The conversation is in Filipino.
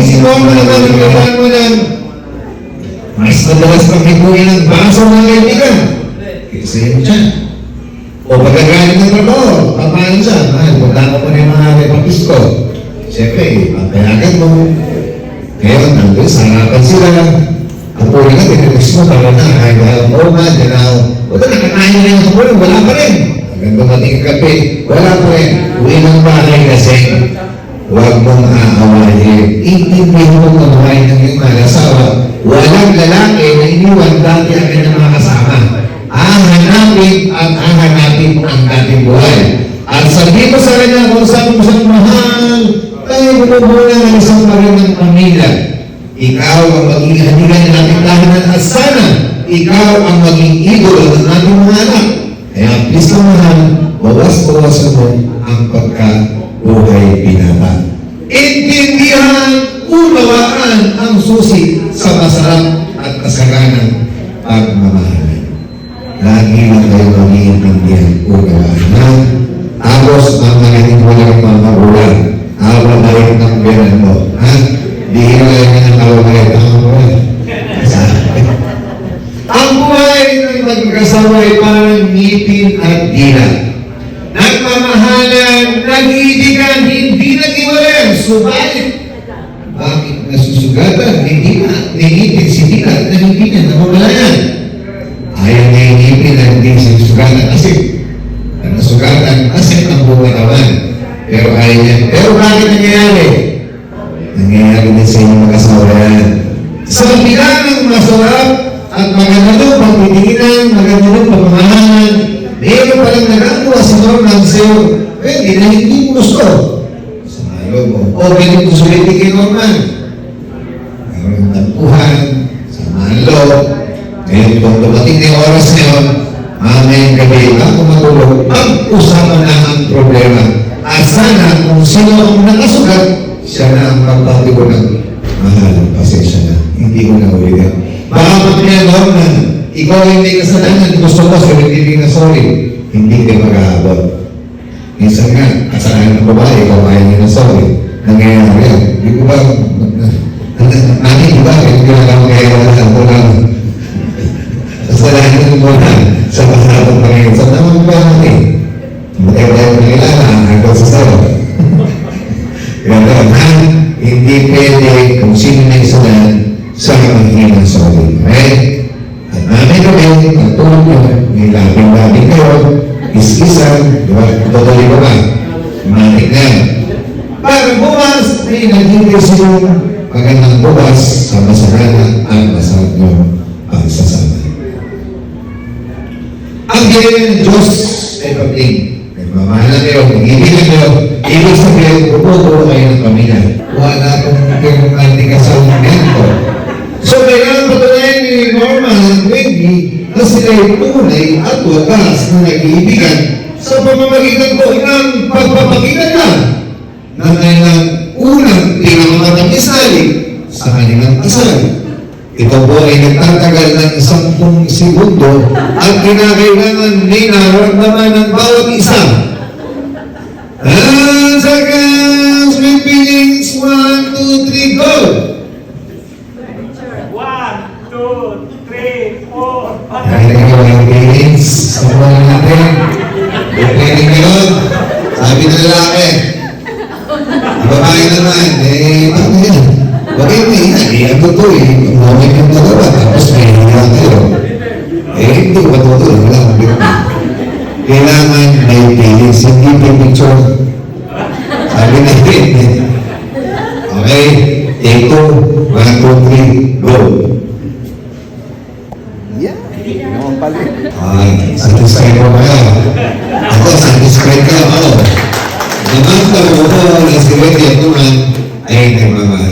Si Norma naman ang kailangan mo ng mas madalas pagkipuin ng baso ng kaibigan. Kasi yun siya. O pagkagaling ng trabaho, papahan siya. Punta ko pa na yung mga repapis ko. Siyempre, papayagan mo. Ngayon, nandun sa harapan sila. Ang puli nga, pinipis mo, tawag na, kahit oo nga, dyan ako. O ito, nakakain na yung puli, wala pa rin. Hanggang dumating ang kape, wala pa rin. Uwi ng bahay kasi, huwag mong aawahin. Intindihin mo kung kumain ng iyong mag-asawa. Walang lalaki na iniwan dati ang kanyang mga kasama. Hahanapin at hahanapin ang dating buhay. At sabihin mo sa kanya kung saan mo siyang mahal, tayo bumubuo ng isang magandang pamilya. Ikaw ang maging hanigan ng ating tahanan at sana ikaw ang maging idol ng ating mga anak. Kaya please na mahal, bawas-bawasan mo ang pagkabuhay binata. Intindihan, unawaan ang susi sa masarap at kasaganang pagmamahalan. Lagi lang kayo mag-iintindihan, unawaan. Tapos ang mga walang mga magulang, awag-awag ng biyanan mo. Di hilay na ng awag-awag ng magulang. Ang buhay ng magkasawa ay parang ngipin at dila. Nagmamahalan, nag-iibigan, hindi nag-iwalan. Subalit, bakit nasusugatan? Hindi na, nangipin si dila at hindi na namamalayan. Ayaw na ngipin na hindi sinusugatan kasi nasugatan kasi ang buong katawan. Pero ayaw niya. Pero bakit nangyayari? Nangyayari din sa inyong mag-asawa yan. Sa bilang ng masarap at magandang pagtitinginan, magandang pamamahalan, mayroon palang nagagawa si Norman sa'yo, pwede na hindi mo gusto. Sa ayaw mo. O pwede mo sulitin kay Norman. Mayroon ng tampuhan, sa malo. Ngayon, kung dumating na yung oras ngayon, mamayang gabi, ako matulog, pag-usapan na ang problema. At sana, kung sino ang nakasugat, siya na ang magpapaligo ng mahal, pasensya na. Hindi mo na ulitin. Baka magpinagawa na, ikaw hindi kasalanan, gusto ko sabihin na sorry, hindi kayo mag-aabot. Minsan nga, kasalanan ng babae, ikaw ayaw niya na sorry. Nangyayari yan. Hindi ko ba, natin, di ba, hindi ko na lang magkaya ako lang. Kasalanan mo na sa pasapang Panginoon. Sa naman ba natin? Matay tayo nakilala, hanggang sa sayo. Hindi pwede kung sino na isalan sa panghinang sorry. Okay? At namin kami, pagtulog nyo, may labing-labing kayo, is-isan, totally ko ba? Matik na yan. Para bukas, may nagigil silang magandang bukas sa masarana at masarap nyo pagsasama. Ang gawin ng Diyos ay pagting. Nagmamahalan kayo, nag-ibigan kayo, ibig sabihin, bumubuo kayo ng pamilya. Wala kong kasalamento. So, kailangan patunayan ni Norma at Wendy na sila ay tunay at wagas na nag-iibigan sa pamamagitan ko ng pagpapagitan na ng kanilang unang pinakamatamisali sa kanilang kasal. Ito po ay nagtatagal ng 10 segundo at kinakailangan ninaramdaman ng bawat isa. And seconds with feelings, 1, 2, 3, go! 1, 2, 3, 4, 5. Kaya kayo ang feelings sa buwan natin. Pwede kayo. Sabi ng lalaki. Babae naman, bakit yan? Bakit may yan? Ang totoo umamit yung nagawa. Tapos may hinilang kayo. Hindi ko totoo. Wala akong bito. Kailangan may feelings. Hindi picture. Sabi na yun. Okay? Take 2, 1, 2, 3, go. Yeah. Hindi naman pala. Satisfied mo kayo. Ako, satisfied ka. Naman ka mo, nasigat yan naman ay nagmamahal.